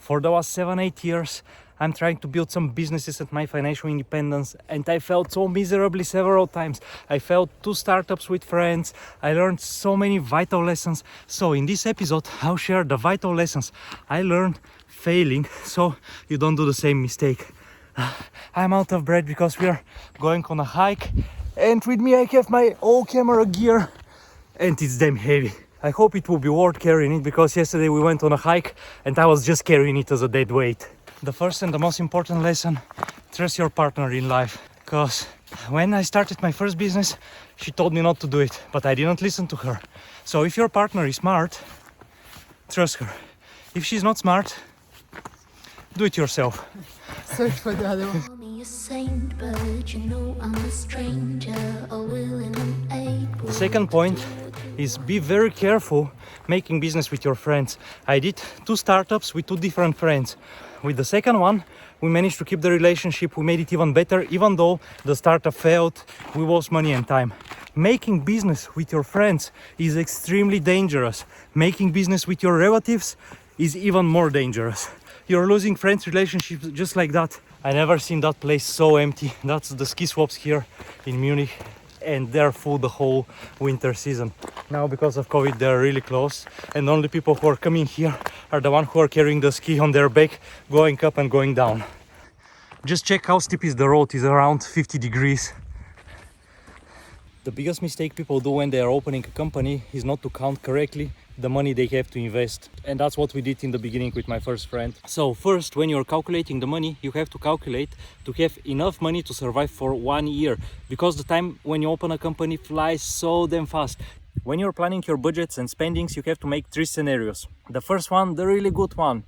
For the last 7-8 years, I'm trying to build some businesses at my financial independence, and I failed so miserably several times. I failed 2 startups with friends. I learned so many vital lessons. So in this episode, I'll share the vital lessons I learned failing so you don't do the same mistake. I'm out of breath because we are going on a hike, and with me I have my old camera gear, and it's damn heavy. I hope it will be worth carrying it because yesterday we went on a hike and I was just carrying it as a dead weight. The first and the most important lesson: trust your partner in life. Because when I started my first business, she told me not to do it, but I didn't listen to her. So if your partner is smart, trust her. If she's not smart, do it yourself. Search for the other one. The second point is be very careful making business with your friends. I did 2 startups with 2 different friends. With the second one, we managed to keep the relationship. We made it even better. Even though the startup failed, we lost money and time. Making business with your friends is extremely dangerous. Making business with your relatives is even more dangerous. You're losing friends' relationships just like that. I never seen that place so empty. That's the ski slopes here in Munich, and they're full the whole winter season. Now because of COVID they're really closed, and only people who are coming here are the ones who are carrying the ski on their back, going up and going down. Just check how steep is the road. It's around 50 degrees. The biggest mistake people do when they are opening a company is not to count correctly the money they have to invest. And that's what we did in the beginning with my first friend. So first, when you're calculating the money, you have to calculate to have enough money to survive for 1 year, because the time when you open a company flies so damn fast. When you're planning your budgets and spendings, you have to make 3 scenarios. The first one, the really good one,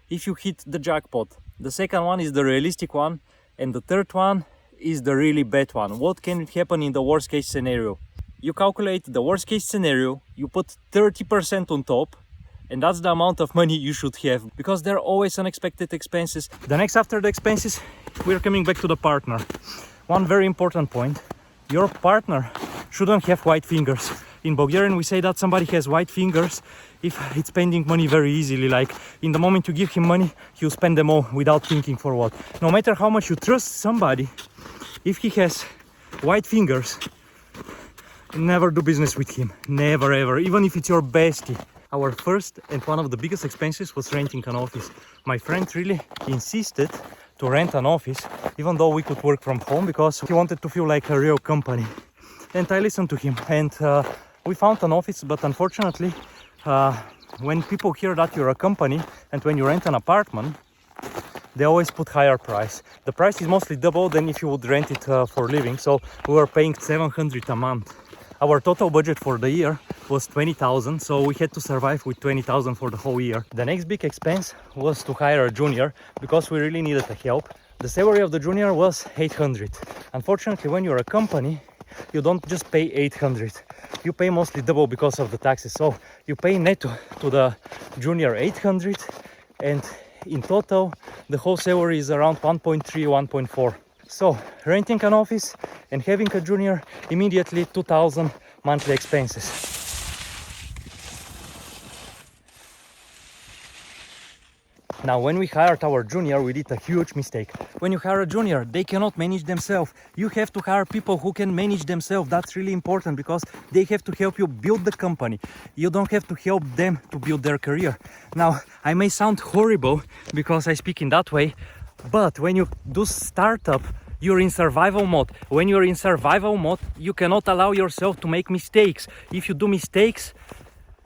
if you hit the jackpot. The second one is the realistic one, and the third one is the really bad one. What can happen in the worst case scenario? You calculate the worst case scenario, you put 30% on top, and that's the amount of money you should have, because there are always unexpected expenses. The next after the expenses, we're coming back to the partner. One very important point: your partner shouldn't have white fingers. In Bulgarian we say that somebody has white fingers if it's spending money very easily. Like in the moment you give him money, he'll spend them all without thinking for what. No matter how much you trust somebody, if he has white fingers, never do business with him. Never ever, even if it's your bestie. Our first and one of the biggest expenses was renting an office. My friend really insisted to rent an office, even though we could work from home, because he wanted to feel like a real company. And I listened to him, and we found an office. But unfortunately, when people hear that you're a company and when you rent an apartment, they always put higher price. The price is mostly double than if you would rent it for living. So we were paying 700 a month. Our total budget for the year was 20,000, so we had to survive with 20,000 for the whole year. The next big expense was to hire a junior, because we really needed the help. The salary of the junior was 800. Unfortunately, when you're a company, you don't just pay 800. You pay mostly double because of the taxes. So you pay netto to the junior 800, and in total the whole salary is around 1.3, 1.4. So renting an office and having a junior, immediately 2,000 monthly expenses. Now, when we hired our junior, we did a huge mistake. When you hire a junior, they cannot manage themselves. You have to hire people who can manage themselves. That's really important, because they have to help you build the company. You don't have to help them to build their career. Now, I may sound horrible because I speak in that way, but when you do startup, you're in survival mode. When you're in survival mode, you cannot allow yourself to make mistakes. If you do mistakes,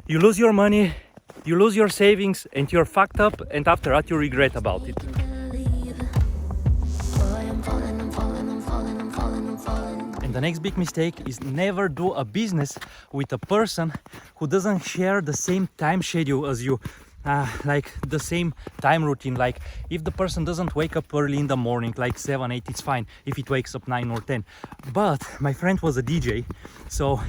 you lose your money, you lose your savings, and you're fucked up, and after that you regret about it. And the next big mistake is never do a business with a person who doesn't share the same time schedule as you. Like the same time routine. Like if the person doesn't wake up early in the morning, like 7, 8, it's fine if it wakes up 9 or 10. But my friend was a DJ, so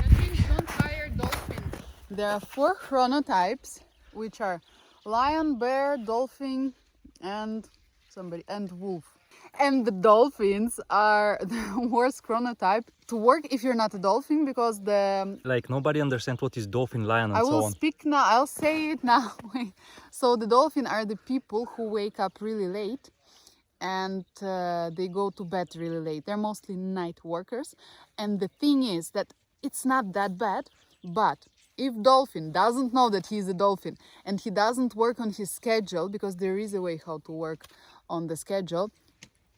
Don't hire dolphins. There are 4 chronotypes, which are lion, bear, dolphin, and wolf. And the dolphins are the worst chronotype to work if you're not a dolphin, because the Like nobody understands what is dolphin, lion, and I so will on. speak now. I'll say it now. So the dolphin are the people who wake up really late and they go to bed really late. They're mostly night workers. And the thing is that it's not that bad, but if dolphin doesn't know that he's a dolphin and he doesn't work on his schedule, because there is a way how to work on the schedule,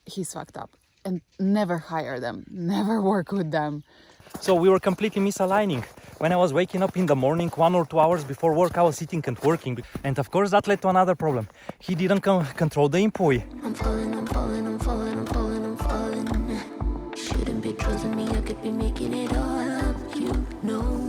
he's fucked up. And never hire them, never work with them. So we were completely misaligning. When I was waking up in the morning, 1 or 2 hours before work, I was sitting and working. And of course that led to another problem. He didn't control the employee. I'm falling, I'm falling, I'm falling, I'm falling, I'm falling. Shouldn't be trusting me, I could be making it all up, you know.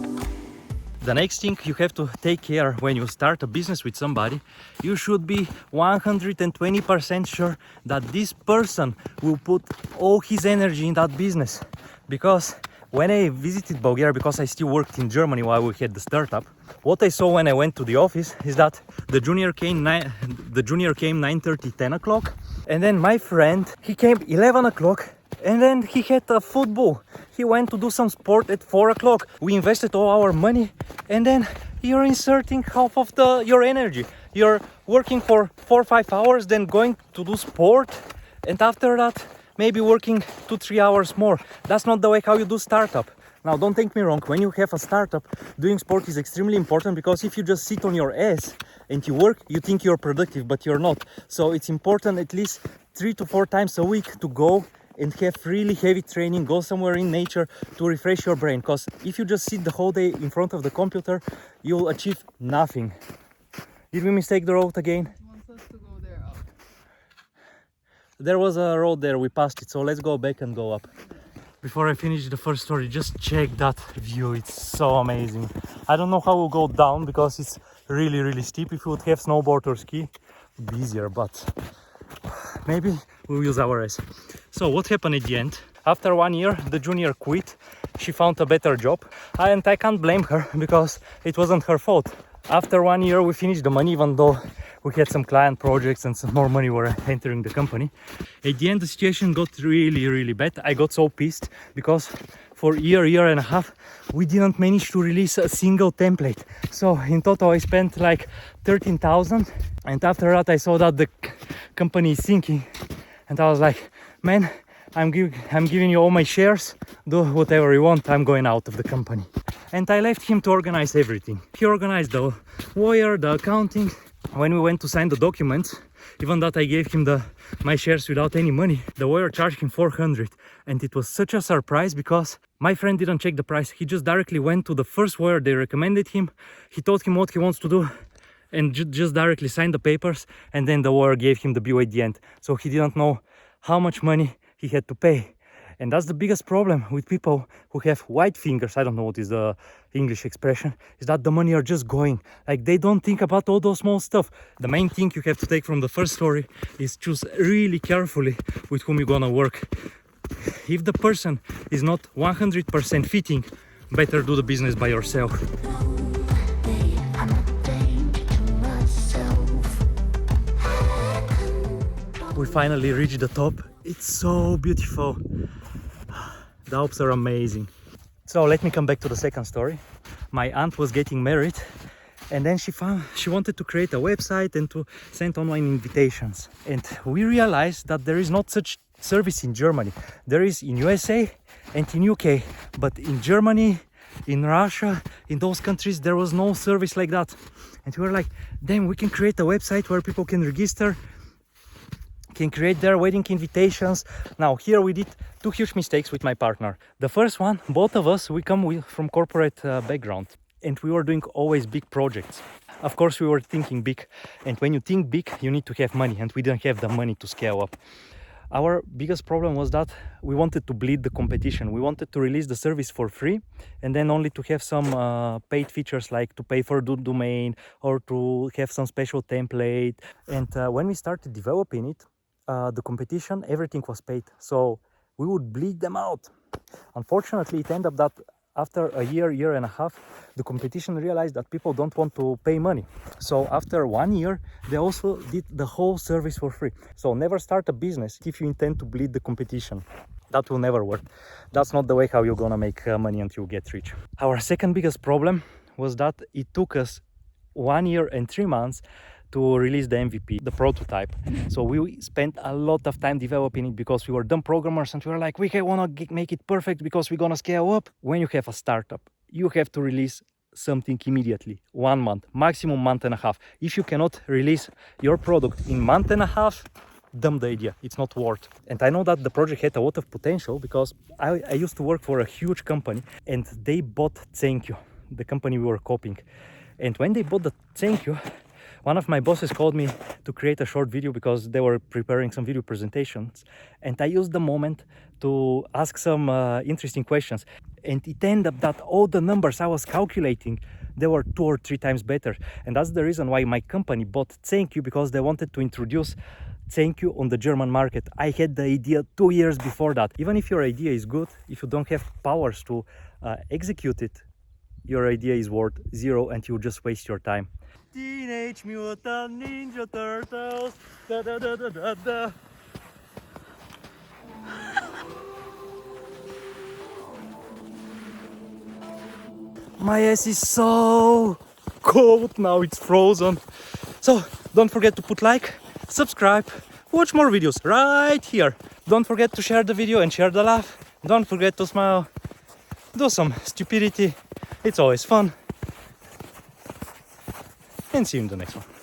The next thing you have to take care when you start a business with somebody, you should be 120% sure that this person will put all his energy in that business. Because when I visited Bulgaria, because I still worked in Germany while we had the startup, what I saw when I went to the office is that the junior came 9:30, 10 o'clock, and then my friend, he came 11 o'clock, and then he had a football. He went to do some sport at 4 o'clock. We invested all our money, and then you're inserting half of your energy. You're working for 4 or 5 hours, then going to do sport, and after that, maybe working 2-3 hours more. That's not the way how you do startup. Now, don't take me wrong, when you have a startup, doing sport is extremely important, because if you just sit on your ass and you work, you think you're productive, but you're not. So it's important at least 3 to 4 times a week to go and have really heavy training, go somewhere in nature to refresh your brain. Because if you just sit the whole day in front of the computer, you'll achieve nothing. Did we mistake the road again? Wants us to go there up. There was a road there, we passed it, so let's go back and go up. Before I finish the first story, just check that view, it's so amazing. I don't know how we'll go down because it's really steep. If we would have snowboard or ski, it would be easier, but maybe we'll use our ass. So what happened at the end? After 1 year, the junior quit. She found a better job, and I can't blame her because it wasn't her fault. After 1 year, we finished the money, even though we had some client projects and some more money were entering the company. At the end, the situation got really bad. I got so pissed because for a year and a half, we didn't manage to release a single template. So in total, I spent like 13,000. And after that, I saw that the company is sinking. And I was like, man, I'm giving you all my shares, do whatever you want, I'm going out of the company. And I left him to organize everything. He organized the lawyer, the accounting. When we went to sign the documents, even that I gave him my shares without any money, the lawyer charged him 400. And it was such a surprise because my friend didn't check the price. He just directly went to the first lawyer they recommended him. He told him what he wants to do and just directly signed the papers. And then the lawyer gave him the bill at the end. So he didn't know how much money he had to pay. And that's the biggest problem with people who have white fingers, I don't know what is the English expression, is that the money are just going. Like they don't think about all those small stuff. The main thing you have to take from the first story is choose really carefully with whom you're gonna work. If the person is not 100% fitting, better do the business by yourself. I'm a danger to myself. We finally reached the top. It's so beautiful. The Alps are amazing. So let me come back to the second story. My aunt was getting married, and then she wanted to create a website and to send online invitations. And we realized that there is not such service in Germany. There is in USA and in UK, but in Germany, in Russia, in those countries, there was no service like that. And we were like, damn, we can create a website where people can register, can create their wedding invitations. Now here we did 2 huge mistakes with my partner. The first one, both of us, we come from corporate background, and we were doing always big projects. Of course we were thinking big, and when you think big you need to have money, and we didn't have the money to scale up. Our biggest problem was that we wanted to bleed the competition. We wanted to release the service for free and then only to have some paid features, like to pay for the domain or to have some special template. And when we started developing it, the competition, everything was paid. So we would bleed them out. Unfortunately, it ended up that after a year and a half, the competition realized that people don't want to pay money. So after 1 year, they also did the whole service for free. So never start a business if you intend to bleed the competition. That will never work. That's not the way how you're gonna make money until you get rich. Our second biggest problem was that it took us 1 year and 3 months to release the MVP, the prototype. So we spent a lot of time developing it because we were dumb programmers and we were like, we want to make it perfect because we're gonna scale up. When you have a startup, you have to release something immediately, 1 month, maximum month and a half. If you cannot release your product in month and a half, dump the idea, it's not worth. And I know that the project had a lot of potential because I used to work for a huge company and they bought Tsenkyu, the company we were copying. And when they bought the Tsenkyu, one of my bosses called me to create a short video because they were preparing some video presentations. And I used the moment to ask some interesting questions. And it ended up that all the numbers I was calculating, they were 2 or 3 times better. And that's the reason why my company bought Tsenkyu, because they wanted to introduce Tsenkyu on the German market. I had the idea 2 years before that. Even if your idea is good, if you don't have powers to execute it, your idea is worth 0 and you just waste your time. Teenage Mutant Ninja Turtles. Da, da, da, da, da, da. My ass is so cold now, it's frozen. So don't forget to put like, subscribe, watch more videos right here. Don't forget to share the video and share the laugh. Don't forget to smile, do some stupidity. It's always fun. And see you in the next one.